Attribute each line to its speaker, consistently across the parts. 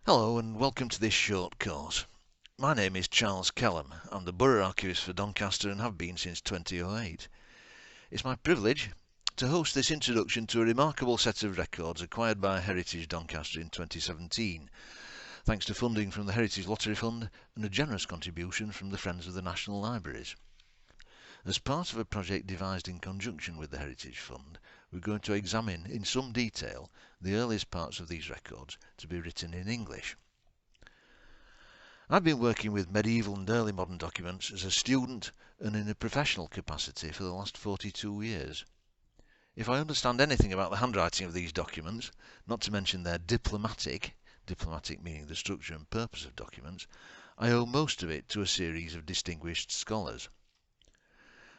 Speaker 1: Hello and welcome to this short course. My name is Charles Kelham. I'm the Borough Archivist for Doncaster and have been since 2008. It's my privilege to host this introduction to a remarkable set of records acquired by Heritage Doncaster in 2017, thanks to funding from the Heritage Lottery Fund and a generous contribution from the Friends of the National Libraries. As part of a project devised in conjunction with the Heritage Fund, we're going to examine in some detail the earliest parts of these records to be written in English. I've been working with medieval and early modern documents as a student and in a professional capacity for the last 42 years. If I understand anything about the handwriting of these documents, not to mention their diplomatic meaning the structure and purpose of documents, I owe most of it to a series of distinguished scholars.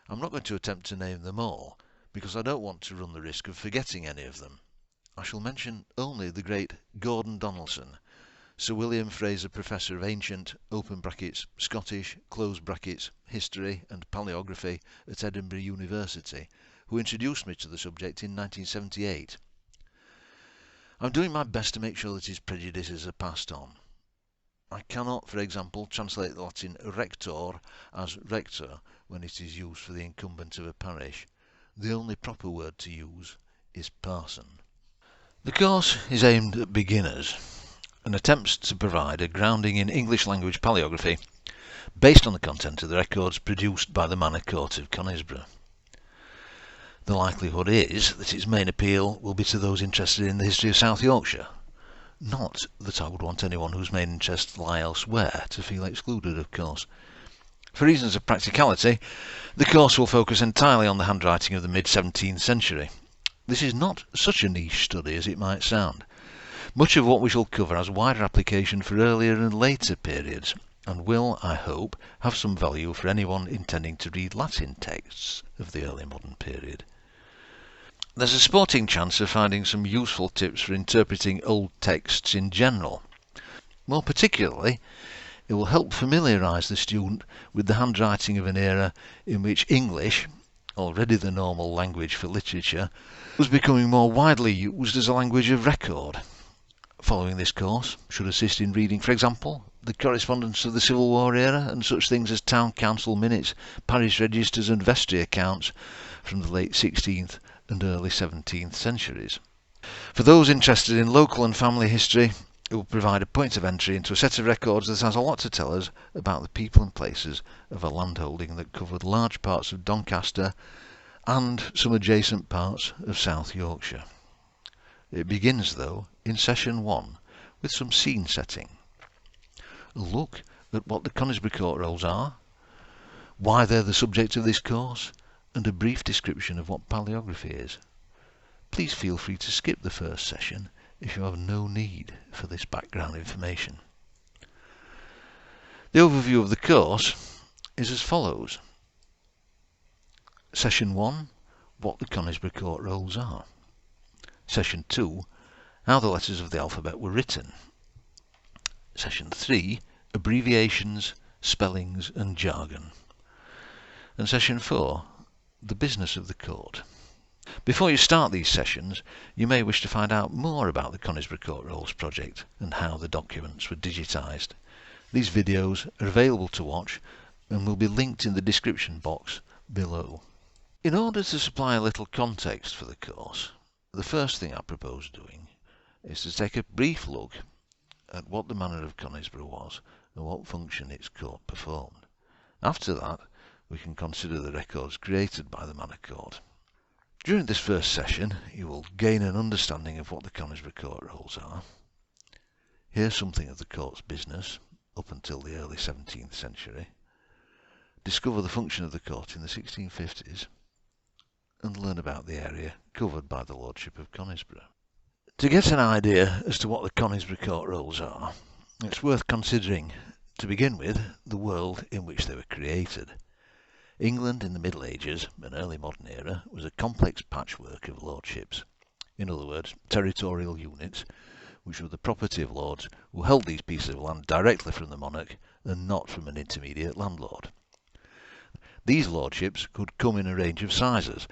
Speaker 1: I'm not going to attempt to name them all, because I don't want to run the risk of forgetting any of them. I shall mention only the great Gordon Donaldson, Sir William Fraser Professor of Ancient (Scottish) History and Paleography at Edinburgh University, who introduced me to the subject in 1978. I'm doing my best to make sure that his prejudices are passed on. I cannot, for example, translate the Latin rector as rector when it is used for the incumbent of a parish. The only proper word to use is parson. The course is aimed at beginners and attempts to provide a grounding in English language paleography based on the content of the records produced by the Manor of Conisbrough. The likelihood is that its main appeal will be to those interested in the history of South Yorkshire. Not that I would want anyone whose main interests lie elsewhere to feel excluded, of course. For reasons of practicality, the course will focus entirely on the handwriting of the mid-17th century. This is not such a niche study as it might sound. Much of what we shall cover has wider application for earlier and later periods, and will, I hope, have some value for anyone intending to read Latin texts of the early modern period. There's a sporting chance of finding some useful tips for interpreting old texts in general. More particularly, it will help familiarise the student with the handwriting of an era in which English, already the normal language for literature, was becoming more widely used as a language of record. Following this course should assist in reading, for example, the correspondence of the Civil War era and such things as town council minutes, parish registers and vestry accounts from the late 16th and early 17th centuries. For those interested in local and family history, it will provide a point of entry into a set of records that has a lot to tell us about the people and places of a landholding that covered large parts of Doncaster and some adjacent parts of South Yorkshire. It begins, though, in session 1 with some scene setting. A look at what the Conisbrough Court Rolls are, why they're the subject of this course, and a brief description of what paleography is. Please feel free to skip the first session if you have no need for this background information. The overview of the course is as follows. Session 1, what the Conisbrough Court Rolls are. Session 2, how the letters of the alphabet were written. Session 3, abbreviations, spellings and jargon. And Session 4, the business of the court. Before you start these sessions, you may wish to find out more about the Conisbrough Court Rolls project and how the documents were digitised. These videos are available to watch and will be linked in the description box below. In order to supply a little context for the course, the first thing I propose doing is to take a brief look at what the Manor of Conisbrough was and what function its court performed. After that, we can consider the records created by the Manor Court. During this first session, you will gain an understanding of what the Conisbrough Court Rolls are, hear something of the court's business up until the early 17th century, discover the function of the court in the 1650s, and learn about the area covered by the lordship of Conisbrough. To get an idea as to what the Conisbrough Court Rolls are, it's worth considering, to begin with, the world in which they were created. England in the Middle Ages and early modern era was a complex patchwork of lordships, in other words, territorial units, which were the property of lords who held these pieces of land directly from the monarch and not from an intermediate landlord. These lordships could come in a range of sizes,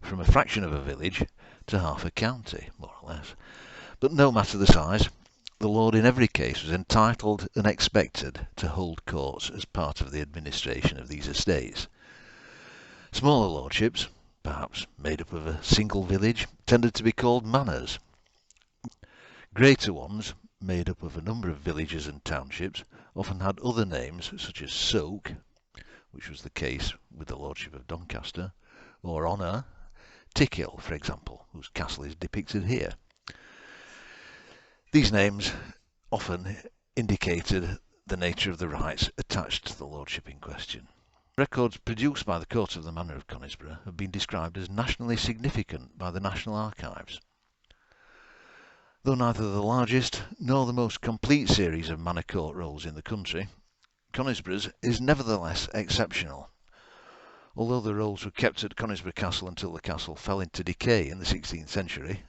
Speaker 1: from a fraction of a village to half a county, more or less. But no matter the size, The lord in every case was entitled and expected to hold courts as part of the administration of these estates. Smaller lordships, perhaps made up of a single village, tended to be called manors. Greater ones, made up of a number of villages and townships, often had other names such as Soke, which was the case with the lordship of Doncaster, or Honour, Tickhill, for example, whose castle is depicted here. These names often indicated the nature of the rights attached to the lordship in question. Records produced by the court of the Manor of Conisbrough have been described as nationally significant by the National Archives. Though neither the largest nor the most complete series of manor court rolls in the country, Conisborough's is nevertheless exceptional. Although the rolls were kept at Conisbrough Castle until the castle fell into decay in the 16th century,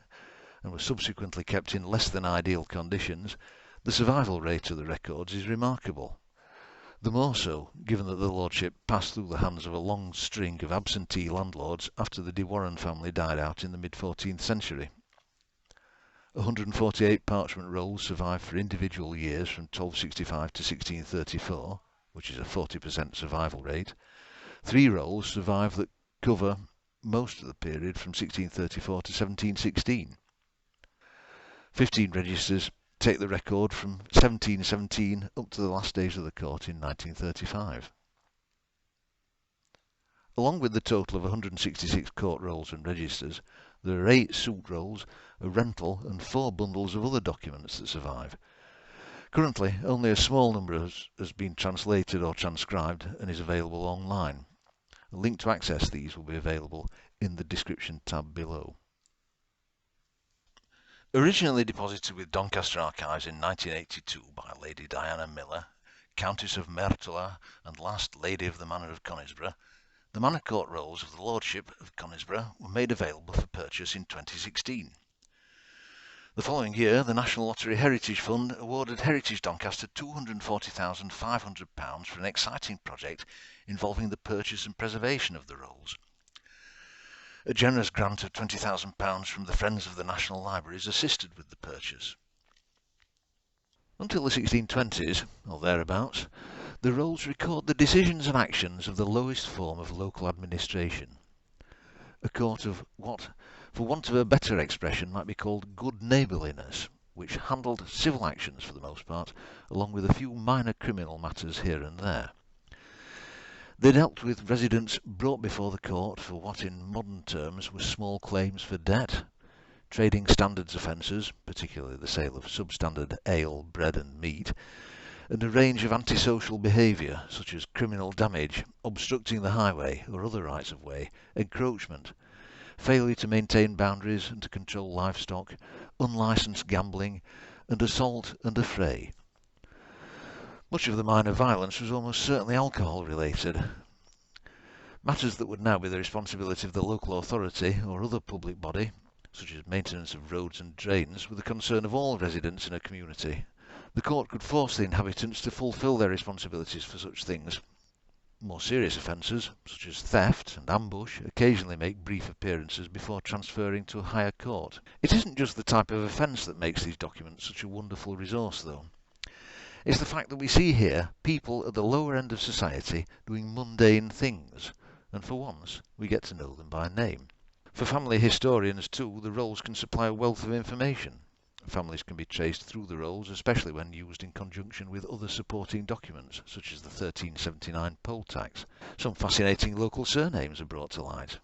Speaker 1: and were subsequently kept in less than ideal conditions, the survival rate of the records is remarkable. The more so, given that the lordship passed through the hands of a long string of absentee landlords after the de Warenne family died out in the mid-14th century. 148 parchment rolls survive for individual years from 1265 to 1634, which is a 40% survival rate. 3 rolls survive that cover most of the period from 1634 to 1716. 15 registers take the record from 1717 up to the last days of the court in 1935. Along with the total of 166 court rolls and registers, there are 8 suit rolls, a rental and 4 bundles of other documents that survive. Currently, only a small number has been translated or transcribed and is available online. A link to access these will be available in the description tab below. Originally deposited with Doncaster Archives in 1982 by Lady Diana Miller, Countess of Mertola and last Lady of the Manor of Conisbrough, the Manor Court rolls of the Lordship of Conisbrough were made available for purchase in 2016. The following year, the National Lottery Heritage Fund awarded Heritage Doncaster £240,500 for an exciting project involving the purchase and preservation of the rolls. A generous grant of £20,000 from the Friends of the National Libraries assisted with the purchase. Until the 1620s, or thereabouts, the rolls record the decisions and actions of the lowest form of local administration. A court of what, for want of a better expression, might be called good neighbourliness, which handled civil actions for the most part, along with a few minor criminal matters here and there. They dealt with residents brought before the court for what in modern terms were small claims for debt, trading standards offences, particularly the sale of substandard ale, bread and meat, and a range of antisocial behaviour such as criminal damage, obstructing the highway or other rights of way, encroachment, failure to maintain boundaries and to control livestock, unlicensed gambling, and assault and affray. Much of the minor violence was almost certainly alcohol-related. Matters that would now be the responsibility of the local authority or other public body, such as maintenance of roads and drains, were the concern of all residents in a community. The court could force the inhabitants to fulfil their responsibilities for such things. More serious offences, such as theft and ambush, occasionally make brief appearances before transferring to a higher court. It isn't just the type of offence that makes these documents such a wonderful resource, though. It's the fact that we see here people at the lower end of society doing mundane things, and for once we get to know them by name. For family historians too, the rolls can supply a wealth of information. Families can be traced through the rolls, especially when used in conjunction with other supporting documents, such as the 1379 poll tax. Some fascinating local surnames are brought to light.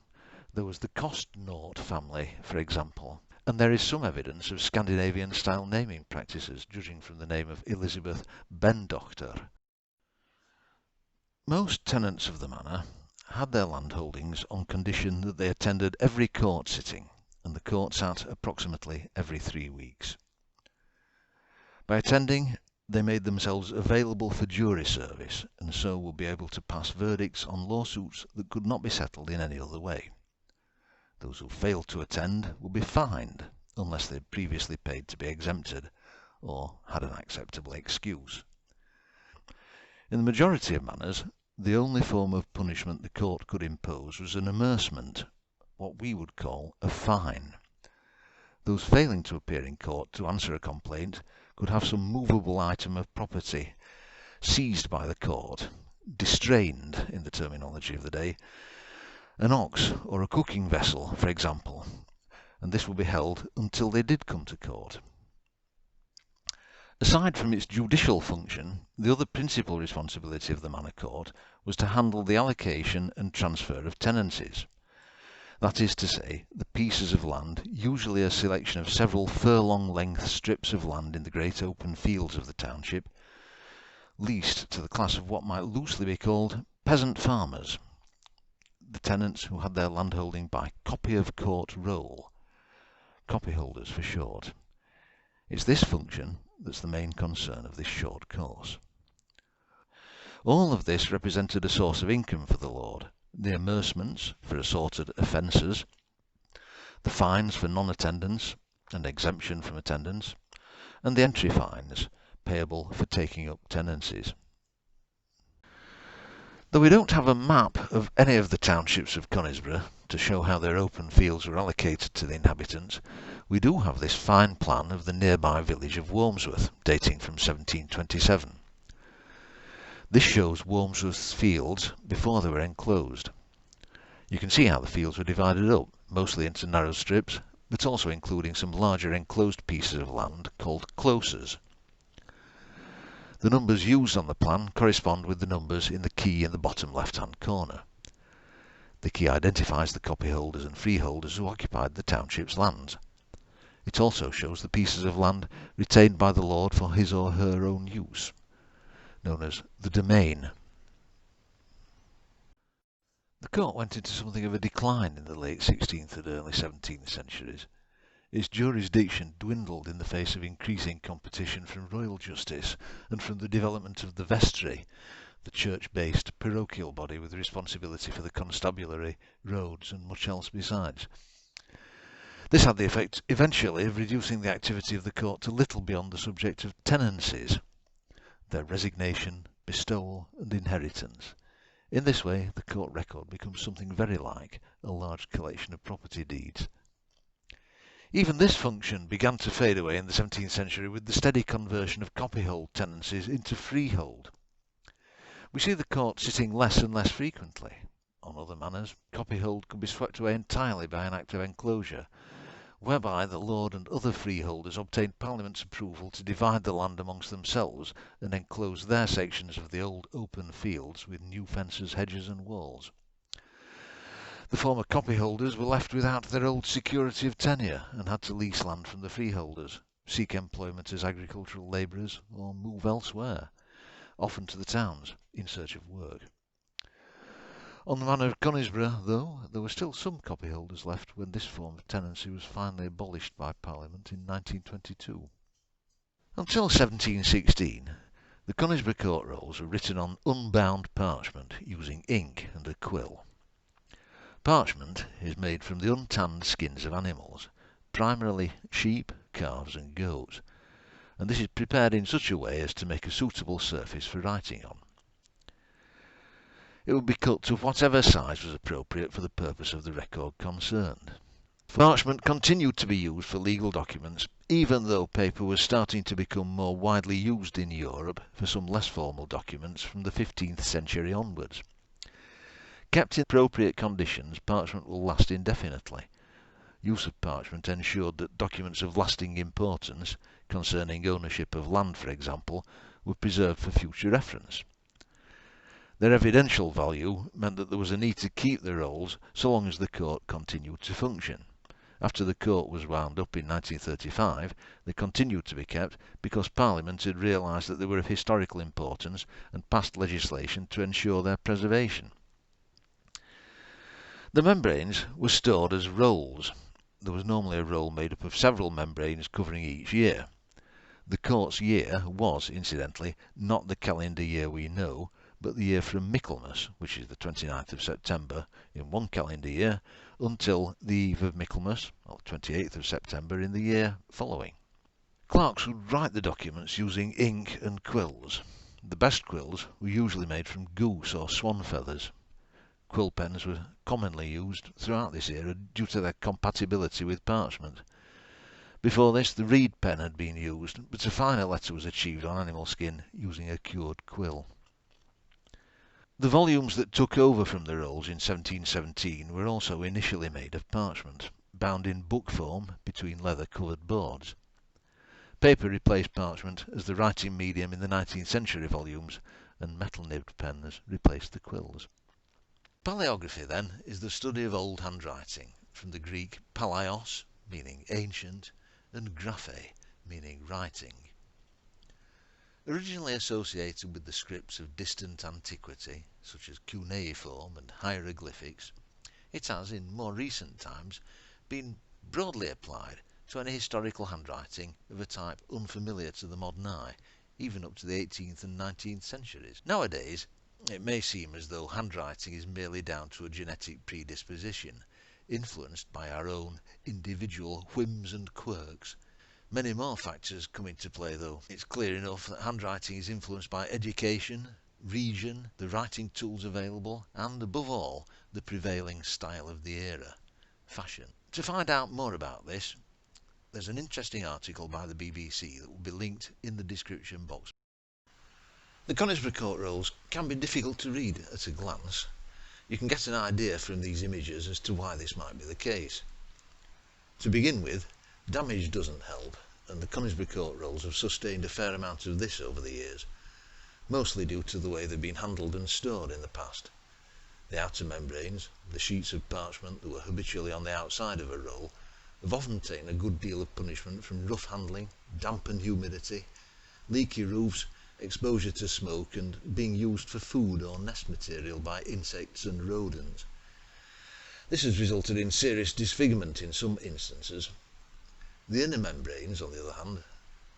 Speaker 1: There was the Costnaught family, for example, and there is some evidence of Scandinavian-style naming practices, judging from the name of Elizabeth Bendochter. Most tenants of the manor had their landholdings on condition that they attended every court sitting, and the court sat approximately every 3 weeks. By attending, they made themselves available for jury service, and so would be able to pass verdicts on lawsuits that could not be settled in any other way. Those who failed to attend would be fined, unless they had previously paid to be exempted, or had an acceptable excuse. In the majority of manors, the only form of punishment the court could impose was an amercement, what we would call a fine. Those failing to appear in court to answer a complaint could have some movable item of property seized by the court, distrained in the terminology of the day, an ox or a cooking vessel, for example, and this would be held until they did come to court. Aside from its judicial function, the other principal responsibility of the manor court was to handle the allocation and transfer of tenancies. That is to say, the pieces of land, usually a selection of several furlong-length strips of land in the great open fields of the township, leased to the class of what might loosely be called peasant farmers, the tenants who had their landholding by copy of court roll, copyholders for short. It's this function that's the main concern of this short course. All of this represented a source of income for the lord, the amercements for assorted offences, the fines for non-attendance and exemption from attendance, and the entry fines payable for taking up tenancies. Though we don't have a map of any of the townships of Conisbrough to show how their open fields were allocated to the inhabitants, we do have this fine plan of the nearby village of Wormsworth, dating from 1727. This shows Wormsworth's fields before they were enclosed. You can see how the fields were divided up, mostly into narrow strips, but also including some larger enclosed pieces of land called closes. The numbers used on the plan correspond with the numbers in the key in the bottom left-hand corner. The key identifies the copyholders and freeholders who occupied the township's lands. It also shows the pieces of land retained by the lord for his or her own use, known as the domain. The court went into something of a decline in the late 16th and early 17th centuries. Its jurisdiction dwindled in the face of increasing competition from royal justice and from the development of the vestry, the church-based parochial body with responsibility for the constabulary, roads and much else besides. This had the effect eventually of reducing the activity of the court to little beyond the subject of tenancies, their resignation, bestowal and inheritance. In this way the court record becomes something very like a large collection of property deeds. Even this function began to fade away in the 17th century with the steady conversion of copyhold tenancies into freehold. We see the court sitting less and less frequently. On other manors, copyhold could be swept away entirely by an act of enclosure, whereby the lord and other freeholders obtained Parliament's approval to divide the land amongst themselves and enclose their sections of the old open fields with new fences, hedges and walls. The former copyholders were left without their old security of tenure and had to lease land from the freeholders, seek employment as agricultural labourers or move elsewhere, often to the towns, in search of work. On the Manor of Conisbrough, though, there were still some copyholders left when this form of tenancy was finally abolished by Parliament in 1922. Until 1716, the Conisbrough court rolls were written on unbound parchment using ink and a quill. Parchment is made from the untanned skins of animals, primarily sheep, calves and goats, and this is prepared in such a way as to make a suitable surface for writing on. It would be cut to whatever size was appropriate for the purpose of the record concerned. Parchment continued to be used for legal documents, even though paper was starting to become more widely used in Europe for some less formal documents from the 15th century onwards. Kept in appropriate conditions, parchment will last indefinitely. Use of parchment ensured that documents of lasting importance, concerning ownership of land for example, were preserved for future reference. Their evidential value meant that there was a need to keep the rolls so long as the court continued to function. After the court was wound up in 1935, they continued to be kept because Parliament had realised that they were of historical importance and passed legislation to ensure their preservation. The membranes were stored as rolls. There was normally a roll made up of several membranes covering each year. The court's year was, incidentally, not the calendar year we know, but the year from Michaelmas, which is the 29th of September in one calendar year, until the eve of Michaelmas, or 28th of September in the year following. Clerks would write the documents using ink and quills. The best quills were usually made from goose or swan feathers. Quill pens were commonly used throughout this era due to their compatibility with parchment. Before this, the reed pen had been used, but a finer letter was achieved on animal skin using a cured quill. The volumes that took over from the rolls in 1717 were also initially made of parchment, bound in book form between leather-covered boards. Paper replaced parchment as the writing medium in the 19th century volumes, and metal-nibbed pens replaced the quills. Paleography, then, is the study of old handwriting, from the Greek palaios, meaning ancient, and graphe, meaning writing. Originally associated with the scripts of distant antiquity, such as cuneiform and hieroglyphics, it has, in more recent times, been broadly applied to any historical handwriting of a type unfamiliar to the modern eye, even up to the 18th and 19th centuries. Nowadays, it may seem as though handwriting is merely down to a genetic predisposition, influenced by our own individual whims and quirks. Many more factors come into play, though. It's clear enough that handwriting is influenced by education, region, the writing tools available, and, above all, the prevailing style of the era, fashion. To find out more about this, there's an interesting article by the BBC that will be linked in the description box. The Conisbrough court rolls can be difficult to read at a glance. You can get an idea from these images as to why this might be the case. To begin with, damage doesn't help, and the Conisbrough court rolls have sustained a fair amount of this over the years, mostly due to the way they've been handled and stored in the past. The outer membranes, the sheets of parchment that were habitually on the outside of a roll, have often taken a good deal of punishment from rough handling, damp and humidity, leaky roofs, exposure to smoke, and being used for food or nest material by insects and rodents. This has resulted in serious disfigurement in some instances. The inner membranes, on the other hand,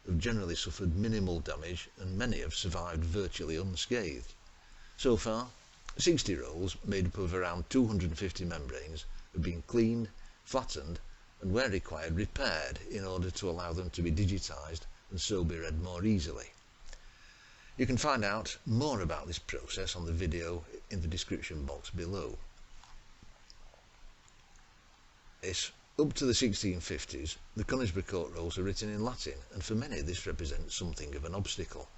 Speaker 1: have generally suffered minimal damage, and many have survived virtually unscathed. So far, 60 rolls, made up of around 250 membranes, have been cleaned, flattened, and where required repaired in order to allow them to be digitised and so be read more easily. You can find out more about this process on the video in the description box below. Up to the 1650s, the Conisbrough court rolls are written in Latin, and for many this represents something of an obstacle.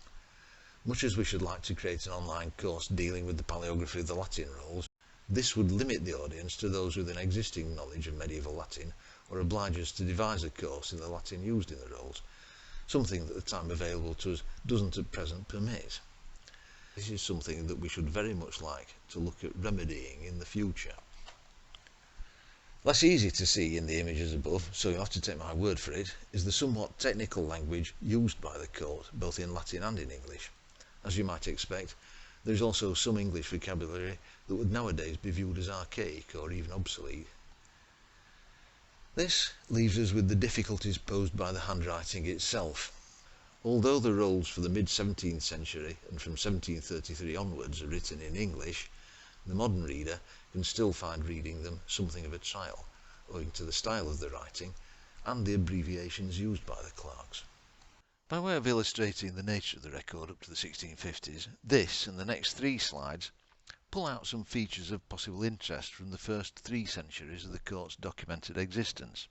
Speaker 1: Much as we should like to create an online course dealing with the paleography of the Latin rolls, this would limit the audience to those with an existing knowledge of medieval Latin, or oblige us to devise a course in the Latin used in the rolls, something that the time available to us doesn't at present permit. This is something that we should very much like to look at remedying in the future. Less easy to see in the images above, so you'll have to take my word for it, is the somewhat technical language used by the court, both in Latin and in English. As you might expect, there is also some English vocabulary that would nowadays be viewed as archaic or even obsolete. This leaves us with the difficulties posed by the handwriting itself. Although the rolls for the mid-17th century and from 1733 onwards are written in English, the modern reader can still find reading them something of a trial, owing to the style of the writing and the abbreviations used by the clerks. By way of illustrating the nature of the record up to the 1650s, this and the next 3 slides pull out some features of possible interest from the first 3 centuries of the court's documented existence.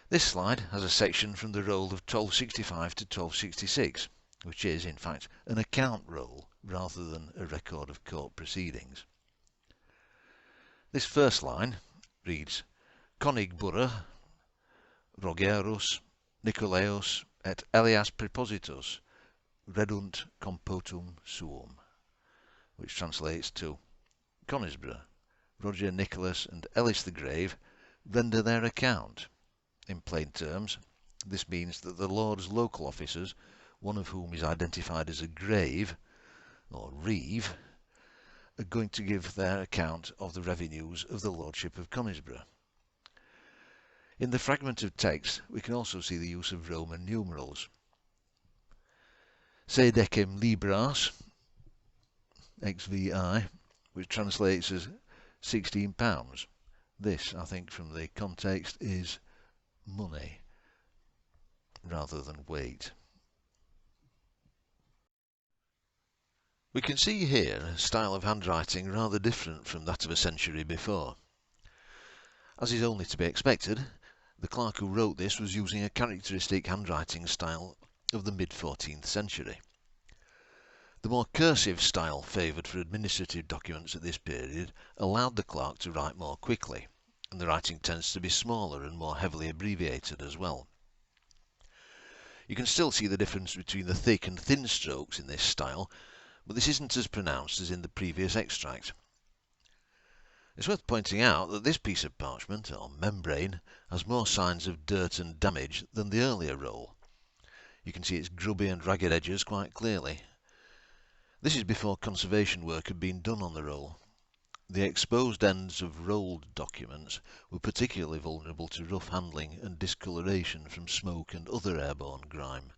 Speaker 1: This slide has a section from the roll of 1265 to 1266, which is, in fact, an account roll rather than a record of court proceedings. This first line reads, Conisbrough, Rogerus, Nicolaeus et Elias Prepositus, redunt compotum suum, which translates to, Conisbrough, Roger, Nicholas and Ellis the Grave render their account. In plain terms, this means that the Lord's local officers, one of whom is identified as a grave, or reeve, are going to give their account of the revenues of the lordship of Conisbrough. In the fragment of text we can also see the use of Roman numerals. Se decem libras, XVI, which translates as £16. This, I think, from the context, is money rather than weight. We can see here a style of handwriting rather different from that of a century before. As is only to be expected, The clerk who wrote this was using a characteristic handwriting style of the mid-14th century. The more cursive style favoured for administrative documents at this period allowed the clerk to write more quickly, and the writing tends to be smaller and more heavily abbreviated as well. You can still see the difference between the thick and thin strokes in this style, but this isn't as pronounced as in the previous extract. It's worth pointing out that this piece of parchment, or membrane, has more signs of dirt and damage than the earlier roll. You can see its grubby and ragged edges quite clearly. This is before conservation work had been done on the roll. The exposed ends of rolled documents were particularly vulnerable to rough handling and discoloration from smoke and other airborne grime.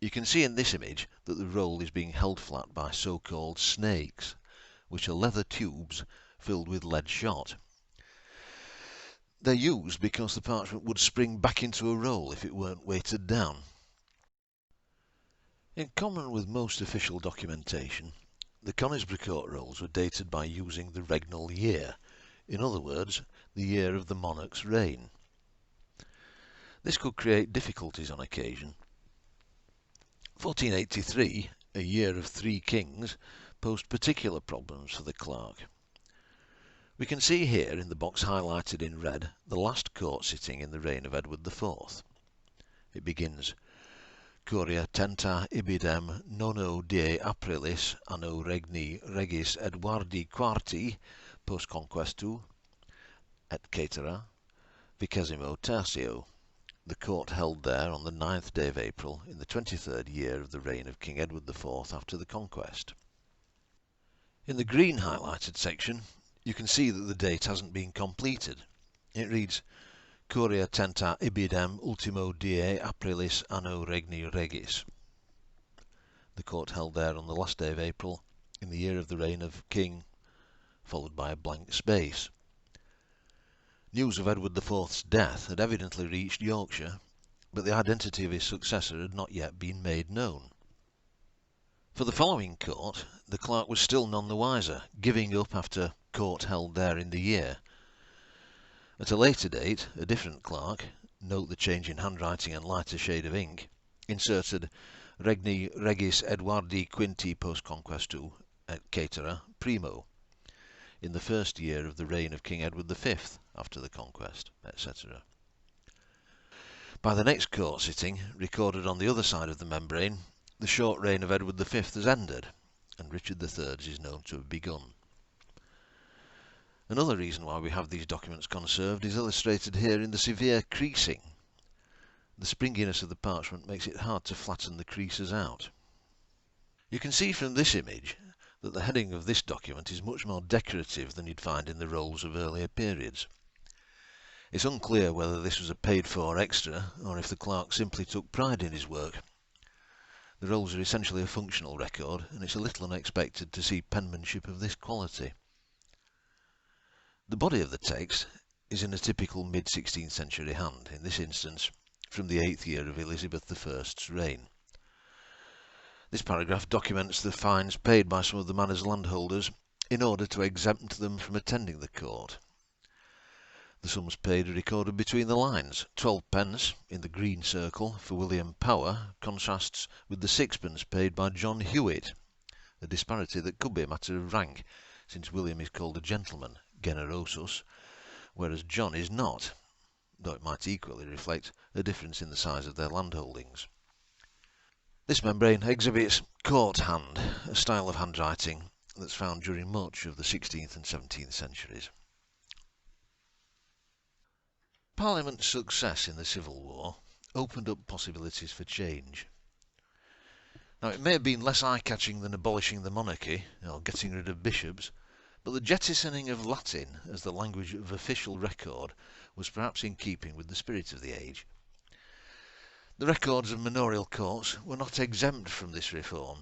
Speaker 1: You can see in this image that the roll is being held flat by so-called snakes, which are leather tubes filled with lead shot. They're used because the parchment would spring back into a roll if it weren't weighted down. In common with most official documentation, the Conisbrough court rolls were dated by using the regnal year, in other words, the year of the monarch's reign. This could create difficulties on occasion. 1483, a year of 3 kings, posed particular problems for the clerk. We can see here in the box highlighted in red the last court sitting in the reign of Edward IV. It begins, Curia tenta ibidem nono die aprilis anno regni regis Edwardi quarti post conquestu et caetera vicesimo tertio. The court held there on the 9th day of April in the 23rd year of the reign of King Edward IV after the conquest. In the green highlighted section, you can see that the date hasn't been completed. It reads, Curia tenta ibidem ultimo die aprilis anno regni regis. The court held there on the last day of April in the year of the reign of King, followed by a blank space. News of Edward IV's death had evidently reached Yorkshire, but the identity of his successor had not yet been made known. For the following court, the clerk was still none the wiser, giving up after court held there in the year. At a later date, a different clerk, note the change in handwriting and lighter shade of ink, inserted Regni Regis Edwardi Quinti post conquestu et caetera primo, in the first year of the reign of King Edward V after the conquest, etc. By the next court sitting, recorded on the other side of the membrane, the short reign of Edward V has ended, and Richard III is known to have begun. Another reason why we have these documents conserved is illustrated here in the severe creasing. The springiness of the parchment makes it hard to flatten the creases out. You can see from this image that the heading of this document is much more decorative than you'd find in the rolls of earlier periods. It's unclear whether this was a paid-for extra or if the clerk simply took pride in his work. The rolls are essentially a functional record, and it's a little unexpected to see penmanship of this quality. The body of the text is in a typical mid-16th century hand, in this instance from the 8th year of Elizabeth I's reign. This paragraph documents the fines paid by some of the manor's landholders in order to exempt them from attending the court. The sums paid are recorded between the lines. 12p in the green circle for William Power contrasts with the 6p paid by John Hewitt, a disparity that could be a matter of rank, since William is called a gentleman, generosus, whereas John is not, though it might equally reflect a difference in the size of their landholdings. This membrane exhibits court hand, a style of handwriting that's found during much of the 16th and 17th centuries. Parliament's success in the Civil War opened up possibilities for change. Now, it may have been less eye-catching than abolishing the monarchy or getting rid of bishops, but the jettisoning of Latin as the language of official record was perhaps in keeping with the spirit of the age. The records of manorial courts were not exempt from this reform,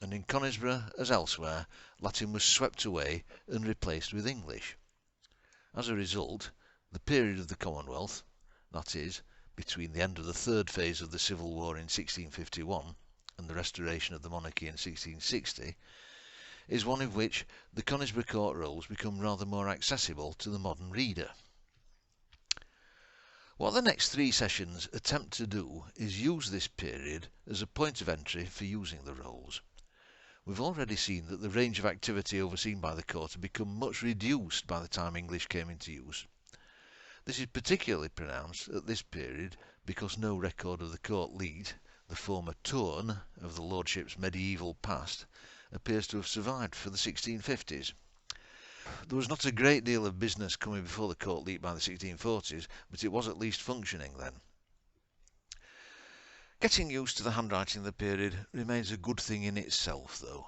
Speaker 1: and in Conisbrough, as elsewhere, Latin was swept away and replaced with English. As a result, the period of the Commonwealth, that is, between the end of the third phase of the Civil War in 1651 and the restoration of the monarchy in 1660, is one in which the Conisbrough court rolls become rather more accessible to the modern reader. What the next 3 sessions attempt to do is use this period as a point of entry for using the rolls. We've already seen that the range of activity overseen by the court had become much reduced by the time English came into use. This is particularly pronounced at this period because no record of the court leet, the former tone of the lordship's medieval past, appears to have survived for the 1650s. There was not a great deal of business coming before the court leet by the 1640s, but it was at least functioning then. Getting used to the handwriting of the period remains a good thing in itself, though.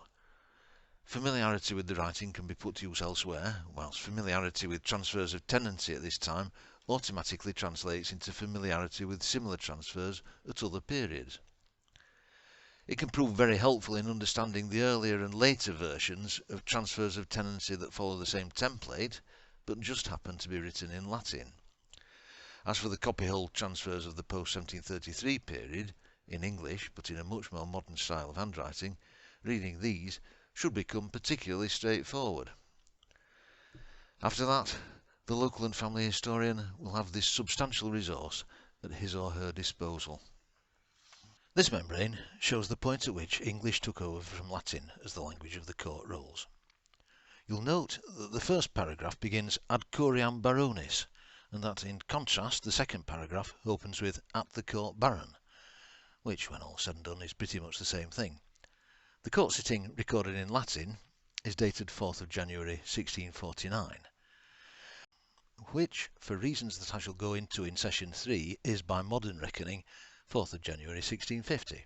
Speaker 1: Familiarity with the writing can be put to use elsewhere, whilst familiarity with transfers of tenancy at this time automatically translates into familiarity with similar transfers at other periods. It can prove very helpful in understanding the earlier and later versions of transfers of tenancy that follow the same template, but just happen to be written in Latin. As for the copyhold transfers of the post-1733 period, in English but in a much more modern style of handwriting, reading these should become particularly straightforward. After that, the local and family historian will have this substantial resource at his or her disposal. This membrane shows the point at which English took over from Latin as the language of the court rolls. You'll note that the first paragraph begins ad curiam baronis, and that in contrast the second paragraph opens with at the court baron, which when all said and done is pretty much the same thing. The court sitting recorded in Latin is dated 4th of January 1649, which, for reasons that I shall go into in session 3, is by modern reckoning 4th of January 1650.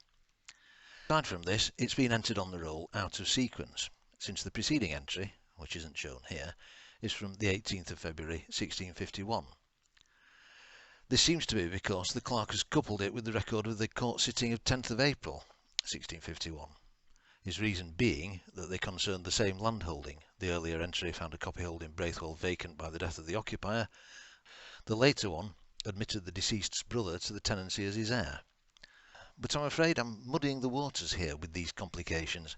Speaker 1: Aside from this, it's been entered on the roll out of sequence, since the preceding entry, which isn't shown here, is from the 18th of February 1651. This seems to be because the clerk has coupled it with the record of the court sitting of 10th of April 1651. His reason being that they concerned the same landholding. The earlier entry found a copyhold in Braithwell vacant by the death of the occupier. The later one admitted the deceased's brother to the tenancy as his heir. But I'm afraid I'm muddying the waters here with these complications.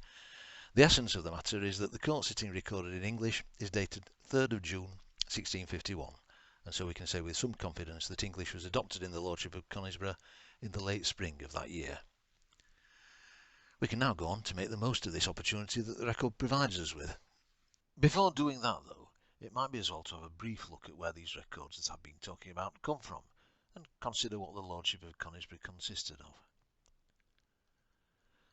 Speaker 1: The essence of the matter is that the court sitting recorded in English is dated 3rd of June 1651, and so we can say with some confidence that English was adopted in the lordship of Conisbrough in the late spring of that year. We can now go on to make the most of this opportunity that the record provides us with. Before doing that, though, it might be as well to have a brief look at where these records that I've been talking about come from, and consider what the lordship of Conisbrough consisted of.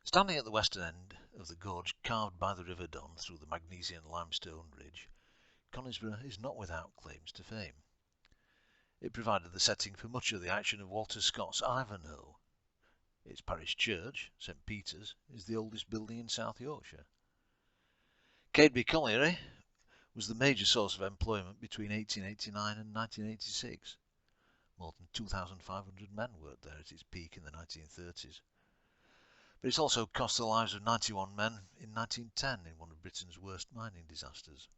Speaker 1: Standing at the western end of the gorge carved by the River Don through the Magnesian limestone ridge, Conisbrough is not without claims to fame. It provided the setting for much of the action of Walter Scott's Ivanhoe. Its parish church, St. Peter's, is the oldest building in South Yorkshire. Cadeby Colliery was the major source of employment between 1889 and 1986. More than 2,500 men worked there at its peak in the 1930s. But it's also cost the lives of 91 men in 1910 in one of Britain's worst mining disasters.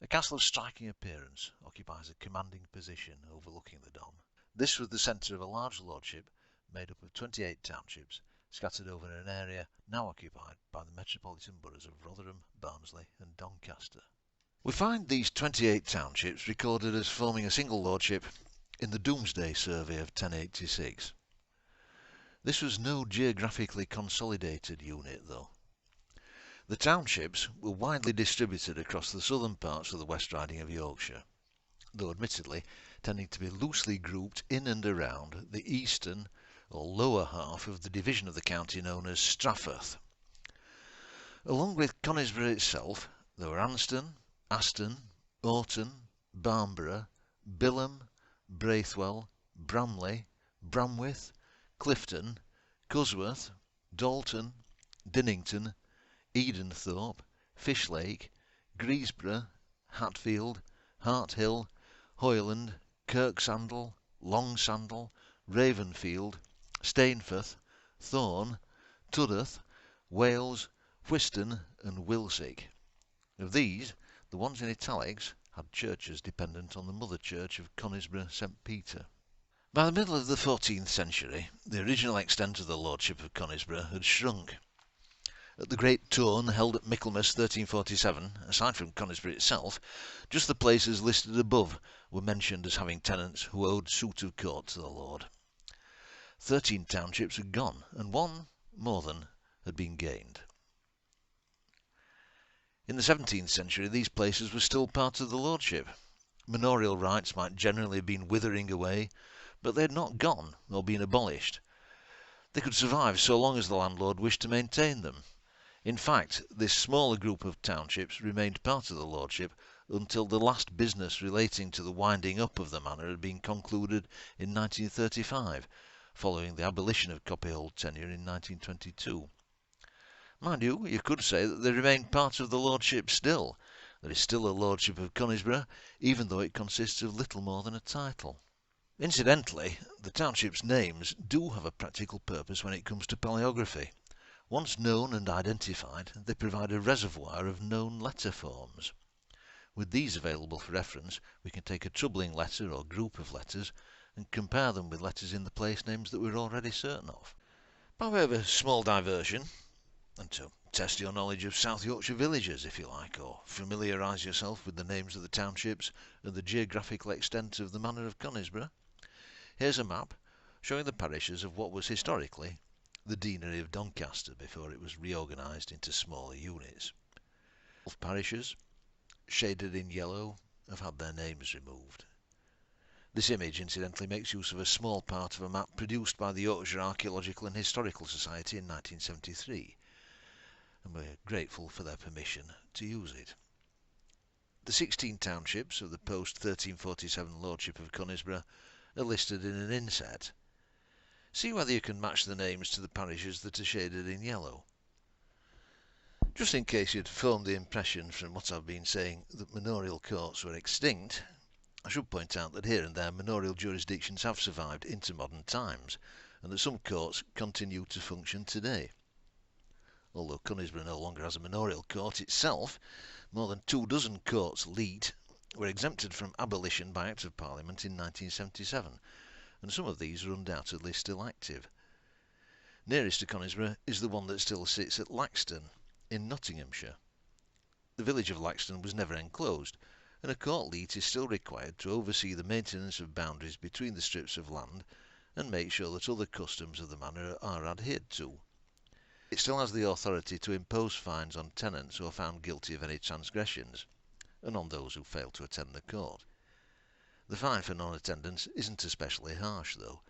Speaker 1: A castle of striking appearance occupies a commanding position overlooking the Don. This was the centre of a large lordship made up of 28 townships scattered over an area now occupied by the metropolitan boroughs of Rotherham, Barnsley and Doncaster. We find these 28 townships recorded as forming a single lordship in the Domesday Survey of 1086. This was no geographically consolidated unit, though. The townships were widely distributed across the southern parts of the West Riding of Yorkshire, though admittedly tending to be loosely grouped in and around the eastern or lower half of the division of the county known as Strafford. Along with Conisbrough itself, there were Anston, Aston, Orton, Barnborough, Bilham, Braithwell, Bramley, Bramwith, Clifton, Cusworth, Dalton, Dinnington, Edenthorpe, Fishlake, Griesborough, Hatfield, Harthill, Hoyland, Kirksandall, Longsandall, Ravenfield, Stainforth, Thorn, Tudworth, Wales, Whiston and Wilsick. Of these, the ones in italics had churches dependent on the mother church of Conisbrough St. Peter. By the middle of the 14th century, the original extent of the lordship of Conisbrough had shrunk. At the great tourn held at Michaelmas 1347, aside from Conisbrough itself, just the places listed above were mentioned as having tenants who owed suit of court to the lord. 13 townships had gone, and one, more than, had been gained. In the 17th century these places were still part of the lordship. Manorial rights might generally have been withering away, but they had not gone or been abolished. They could survive so long as the landlord wished to maintain them. In fact, this smaller group of townships remained part of the lordship until the last business relating to the winding up of the manor had been concluded in 1935, following the abolition of copyhold tenure in 1922. Mind you could say that they remain part of the lordship still. There is still a lordship of Conisbrough, even though it consists of little more than a title. Incidentally, the township's names do have a practical purpose when it comes to paleography. Once known and identified, they provide a reservoir of known letter forms. With these available for reference, we can take a troubling letter or group of letters and compare them with letters in the place names that we're already certain of. By way of a small diversion, and to test your knowledge of South Yorkshire villages, if you like, or familiarise yourself with the names of the townships and the geographical extent of the Manor of Conisbrough, here's a map showing the parishes of what was historically the deanery of Doncaster before it was reorganised into smaller units. 12 parishes, shaded in yellow, have had their names removed. This image, incidentally, makes use of a small part of a map produced by the Yorkshire Archaeological and Historical Society in 1973, and we're grateful for their permission to use it. The 16 townships of the post-1347 Lordship of Conisbrough are listed in an inset. See whether you can match the names to the parishes that are shaded in yellow. Just in case you'd formed the impression from what I've been saying that manorial courts were extinct, I should point out that here and there manorial jurisdictions have survived into modern times, and that some courts continue to function today. Although Conisbrough no longer has a manorial court itself, more than 24 courts leet were exempted from abolition by Act of Parliament in 1977, and some of these are undoubtedly still active. Nearest to Conisbrough is the one that still sits at Laxton, in Nottinghamshire. The village of Laxton was never enclosed, and a court leet is still required to oversee the maintenance of boundaries between the strips of land and make sure that other customs of the manor are adhered to. It still has the authority to impose fines on tenants who are found guilty of any transgressions, and on those who fail to attend the court. The fine for non-attendance isn't especially harsh, though.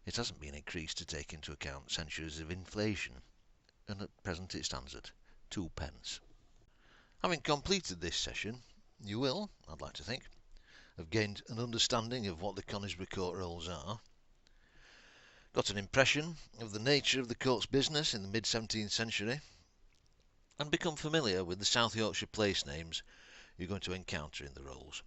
Speaker 1: It hasn't been increased to take into account centuries of inflation, and at present it stands at 2p. Having completed this session, you will, I'd like to think, have gained an understanding of what the Conisbrough court rolls are, got an impression of the nature of the court's business in the mid-17th century, and become familiar with the South Yorkshire place names you're going to encounter in the rolls.